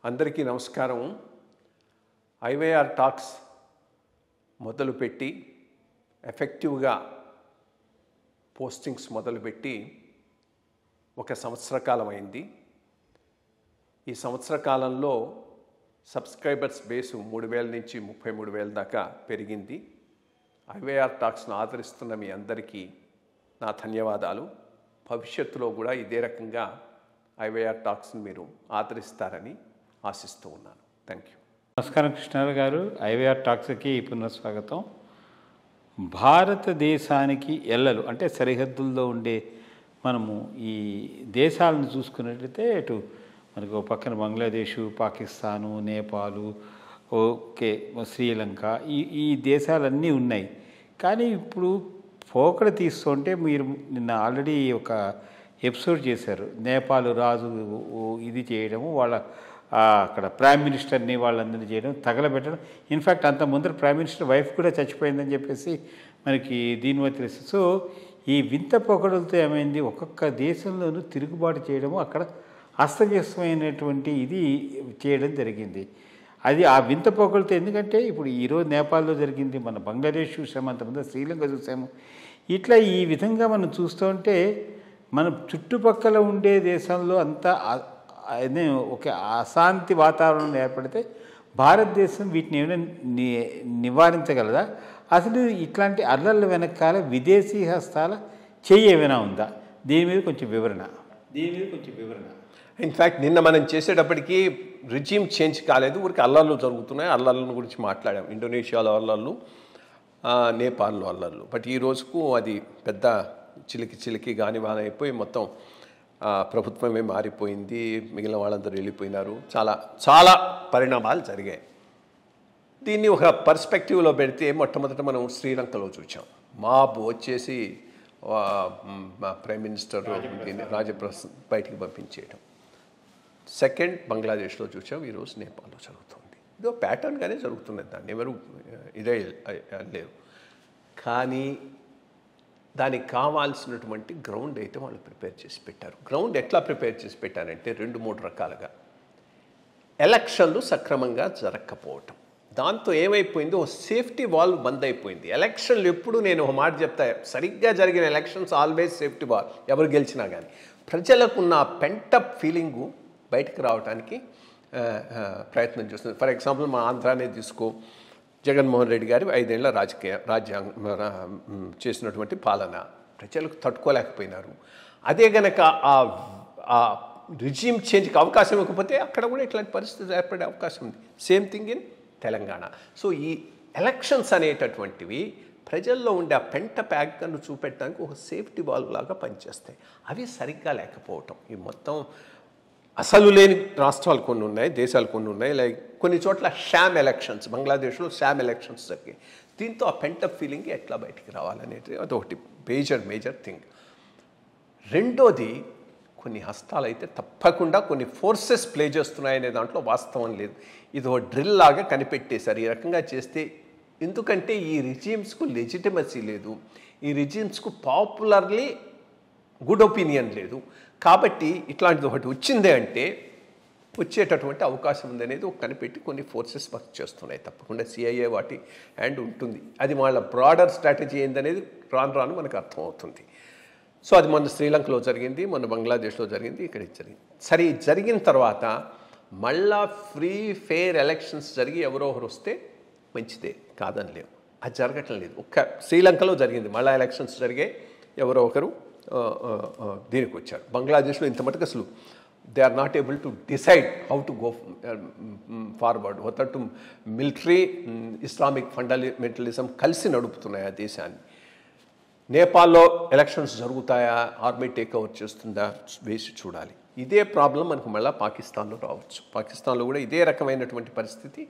అందరికీ నమస్కారం. IYR talks మొదలుపెట్టి ఎఫెక్టివ్గా పోస్టింగ్స్ మొదలుపెట్టి ఒక సంవత్సర కాలం అయింది. ఈ సంవత్సర కాలంలో సబ్స్క్రైబర్స్ బేసు 3,000 నుంచి 33,000 దాకా పెరిగింది. ఐవైఆర్ టాక్స్ను ఆదరిస్తున్న మీ అందరికీ నా ధన్యవాదాలు. భవిష్యత్తులో కూడా ఇదే రకంగా ఐవైఆర్ టాక్స్ని మీరు ఆదరిస్తారని ఆశిస్తూ ఉన్నాను. Thank you. నమస్కారం కృష్ణారావు గారు. ఐవైఆర్ టాక్స్కి పునఃస్వాగతం. భారతదేశానికి ఎల్లలు అంటే సరిహద్దుల్లో ఉండే మనము ఈ దేశాలను చూసుకున్నట్లయితే ఇటు మనకు పక్కన బంగ్లాదేశు, పాకిస్తాను, నేపాలు, ఓకే శ్రీలంక, ఈ దేశాలన్నీ ఉన్నాయి. కానీ ఇప్పుడు పోకడ తీస్తుంటే మీరు నిన్న ఆల్రెడీ ఒక ఎపిసోడ్ చేశారు. నేపాల్ రాజు ఇది చేయడము, వాళ్ళ అక్కడ ప్రైమ్ మినిస్టర్ని వాళ్ళందరినీ చేయడం, తగలబెట్టడం. ఇన్ఫ్యాక్ట్ అంత ముందర ప్రైమ్ మినిస్టర్ వైఫ్ కూడా చచ్చిపోయిందని చెప్పేసి మనకి దీనివల్ల తెలుసు. సో ఈ వింత పొగడులతో ఏమైంది, ఒక్కొక్క దేశంలోనూ తిరుగుబాటు చేయడము, అక్కడ అస్తవ్యస్తమైనటువంటి ఇది చేయడం జరిగింది. అది ఆ వింత పొగడుతో, ఎందుకంటే ఇప్పుడు ఈరోజు నేపాల్లో జరిగింది, మన బంగ్లాదేశ్ చూసాము, అంతకుముందు శ్రీలంక చూసాము. ఇట్లా ఈ విధంగా మనం చూస్తూ ఉంటే మన చుట్టుపక్కల ఉండే దేశంలో అంతా ఒక అశాంతి వాతావరణం ఏర్పడితే భారతదేశం వీటిని ఏమైనా నివారించగలదా? అసలు ఇట్లాంటి అల్లర్ల వెనకాల విదేశీ హస్తాల చెయ్యి ఏమైనా ఉందా? దీని మీద కొంచెం వివరణ. ఇన్ఫ్యాక్ట్ నిన్న మనం చేసేటప్పటికి రిజీమ్ చేంజ్ కాలేదు, ఊరికి అల్లర్లు జరుగుతున్నాయి. అల్లర్ల గురించి మాట్లాడాం. ఇండోనేషియాలో అల్లర్లు, నేపాల్లో అల్లర్లు. బట్ ఈ రోజుకు అది పెద్ద చిలికి గానివాన అయిపోయి మొత్తం ప్రభుత్వమే మారిపోయింది. మిగిలిన వాళ్ళందరూ వెళ్ళిపోయినారు. చాలా పరిణామాలు జరిగాయి. దీన్ని ఒక పర్స్పెక్టివ్లో పెడితే మొట్టమొదట మనం శ్రీలంకలో చూసాం. మాబ్ వచ్చేసి ప్రైమ్ మినిస్టర్ దీన్ని రాజప్రసాద్ బయటికి పంపించేయడం. సెకండ్ బంగ్లాదేశ్లో చూసాం, ఈరోజు నేపాల్లో జరుగుతుంది. ఇదో ప్యాటర్న్గానే జరుగుతున్నది, దాన్ని ఎవరు ఇదే లేరు. కానీ దానికి కావాల్సినటువంటి గ్రౌండ్ అయితే వాళ్ళు ప్రిపేర్ చేసి పెట్టారు. గ్రౌండ్ ఎట్లా ప్రిపేర్ చేసి పెట్టారంటే 2-3 రకాలుగా. ఎలక్షన్లు సక్రమంగా జరగకపోవటం, దాంతో ఏమైపోయింది, ఓ సేఫ్టీ వాల్ బంద్ అయిపోయింది. ఎలక్షన్లు ఎప్పుడు నేను ఒక మాట చెప్తా, సరిగ్గా జరిగిన ఎలక్షన్స్ ఆల్వేస్ సేఫ్టీ వాల్, ఎవరు గెలిచినా కానీ. ప్రజలకున్న పెంటప్ ఫీలింగు బయటకు రావడానికి ప్రయత్నం చేస్తుంది. ఫర్ ఎగ్జాంపుల్ మా ఆంధ్రానే తీసుకో, జగన్మోహన్ రెడ్డి గారు 5 ఏళ్ల రాజ్యాంగం చేసినటువంటి పాలన ప్రజలకు తట్టుకోలేకపోయినారు. అదే గనక ఆ రిజీమ్ చేంజ్కి అవకాశం ఇవ్వకపోతే అక్కడ కూడా ఇట్లాంటి పరిస్థితి ఏర్పడే అవకాశం ఉంది. Same thing in Telangana. So ఈ ఎలక్షన్స్ అనేటటువంటివి ప్రజల్లో ఉండే ఆ పెంటప్ యాక్ట్ను చూపెట్టడానికి ఒక సేఫ్టీ వాల్వ్ లాగా పనిచేస్తాయి. అవి సరిగ్గా లేకపోవటం, ఈ మొత్తం అసలు లేని రాష్ట్రాలు కొన్ని ఉన్నాయి, దేశాలు కొన్ని ఉన్నాయి. లైక్ కొన్ని చోట్ల షామ్ ఎలక్షన్స్, బంగ్లాదేశ్లో షామ్ ఎలక్షన్స్ జరిగాయి. దీంతో ఆ పెంటప్ ఫీలింగ్ ఎట్లా బయటికి రావాలనేది అదొకటి మేజర్ థింగ్. రెండోది, కొన్ని హస్తాలు అయితే తప్పకుండా కొన్ని ఫోర్సెస్ ప్లే చేస్తున్నాయనే దాంట్లో వాస్తవం లేదు. ఇది ఒక డ్రిల్ లాగా కనిపెట్టేశారు. ఈ రకంగా చేస్తే, ఎందుకంటే ఈ రిజీమ్స్కు లెజిటిమసీ లేదు, ఈ రిజీమ్స్కు పాపులర్లీ గుడ్ ఒపీనియన్ లేదు. కాబట్టి ఇట్లాంటిది ఒకటి వచ్చిందే అంటే వచ్చేటటువంటి అవకాశం ఉందనేది ఒక కనిపెట్టి కొన్ని ఫోర్సెస్ వర్క్ చేస్తున్నాయి. తప్పకుండా సిఐఏ వాటి హ్యాండ్ ఉంటుంది. అది వాళ్ళ బ్రాడర్ స్ట్రాటజీ ఏందనేది రాను మనకు అర్థమవుతుంది. సో అది మన శ్రీలంకలో జరిగింది, మన బంగ్లాదేశ్లో జరిగింది, ఇక్కడ జరిగింది. సరే, జరిగిన తర్వాత మళ్ళా ఫ్రీ ఫెయిర్ ఎలక్షన్స్ జరిగి ఎవరో ఒకరు వస్తే మంచిదే, కాదని లేవు. అది జరగటం లేదు. ఒక్క శ్రీలంకలో జరిగింది, మళ్ళీ ఎలక్షన్స్ జరిగాయి, ఎవరో ఒకరు దీనికి వచ్చారు. బంగ్లాదేశ్లో ఇంత మటుకు అసలు they are not able to decide how to go forward. మొత్తం మిలిటరీ, ఇస్లామిక్ ఫండమెంటలిజం కలిసి నడుపుతున్నాయి ఆ దేశాన్ని. నేపాల్లో ఎలక్షన్స్ జరుగుతాయా, ఆర్మీ టేక్ ఓవర్ చేస్తుందా వేసి చూడాలి. ఇదే ప్రాబ్లం మనకు మళ్ళీ పాకిస్తాన్లో రావచ్చు. పాకిస్తాన్లో కూడా ఇదే రకమైనటువంటి పరిస్థితి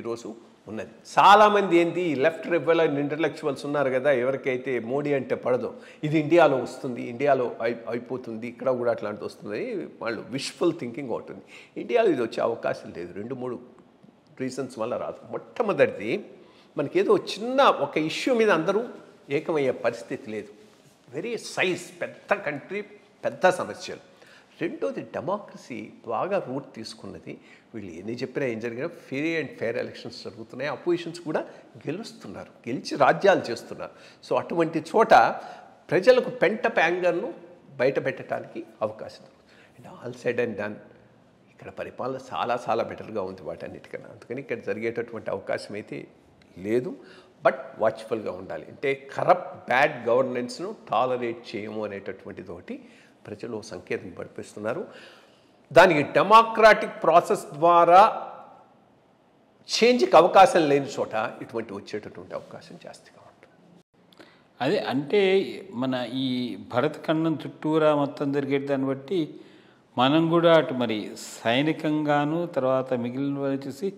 ఈరోజు ఉన్నది. చాలామంది ఏంటి, లెఫ్ట్ రెబెల్ ఇంటలెక్చువల్స్ ఉన్నారు కదా, ఎవరికైతే మోడీ అంటే పడదో, ఇది ఇండియాలో వస్తుంది, ఇండియాలో అయిపోతుంది, ఇక్కడ కూడా అట్లాంటిది వస్తుందని వాళ్ళు విష్ఫుల్ థింకింగ్ అవుతుంది. ఇండియాలో ఇది వచ్చే అవకాశం లేదు. 2-3 రీజన్స్ వల్ల రాదు. మొట్టమొదటిది, మనకేదో చిన్న ఒక ఇష్యూ మీద అందరూ ఏకమయ్యే పరిస్థితి లేదు. వెరీ సైజ్, పెద్ద కంట్రీ, పెద్ద సమస్యలు. రెండోది డెమోక్రసీ బాగా రూట్ తీసుకున్నది. వీళ్ళు ఎన్ని చెప్పినా ఏం జరిగినా ఫ్రీ అండ్ ఫెయిర్ ఎలక్షన్స్ జరుగుతున్నాయి. అపోజిషన్స్ కూడా గెలుస్తున్నారు, గెలిచి రాజ్యాలు చేస్తున్నారు. సో అటువంటి చోట ప్రజలకు పెంటప్ యాంగర్ను బయట పెట్టడానికి అవకాశం దొరుకుతుంది. And all said and done ఇక్కడ పరిపాలన చాలా చాలా బెటర్గా ఉంది వాటన్నిటికన్నా. అందుకని ఇక్కడ జరిగేటటువంటి అవకాశం అయితే లేదు. బట్ వాచ్ఫుల్గా ఉండాలి. అంటే కరప్ట్ బ్యాడ్ గవర్నెన్స్ను టాలరేట్ చేయము అనేటటువంటిది ఒకటి ప్రజలు సంకేతం పంపిస్తున్నారు. దానికి డెమోక్రాటిక్ ప్రాసెస్ ద్వారా చేంజ్కి అవకాశం లేని చోట ఇటువంటి వచ్చేటటువంటి అవకాశం జాస్తిగా ఉంటుంది. అదే అంటే మన ఈ భరతఖండం చుట్టూరా మొత్తం జరిగే దాన్ని బట్టి మనం కూడా అటు మరి సైనికంగాను తర్వాత మిగిలిన చూసి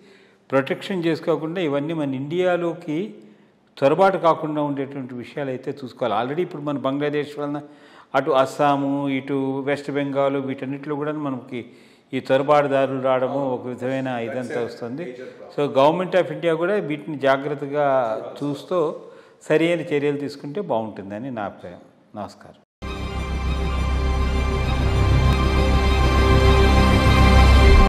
ప్రొటెక్షన్ చేసుకోకుండా ఇవన్నీ మన ఇండియాలోకి చొరబాటు కాకుండా ఉండేటువంటి విషయాలు అయితే చూసుకోవాలి. ఆల్రెడీ ఇప్పుడు మన బంగ్లాదేశ్ వలన అటు అస్సాము ఇటు వెస్ట్ బెంగాల్ వీటన్నిటిలో కూడా మనకి ఈ చొరబాటుదారులు రావడము ఒక విధమైన ఇదంతా వస్తుంది. సో గవర్నమెంట్ ఆఫ్ ఇండియా కూడా వీటిని జాగ్రత్తగా చూస్తూ సరైన చర్యలు తీసుకుంటే బాగుంటుందని నా అభిప్రాయం. నమస్కారం.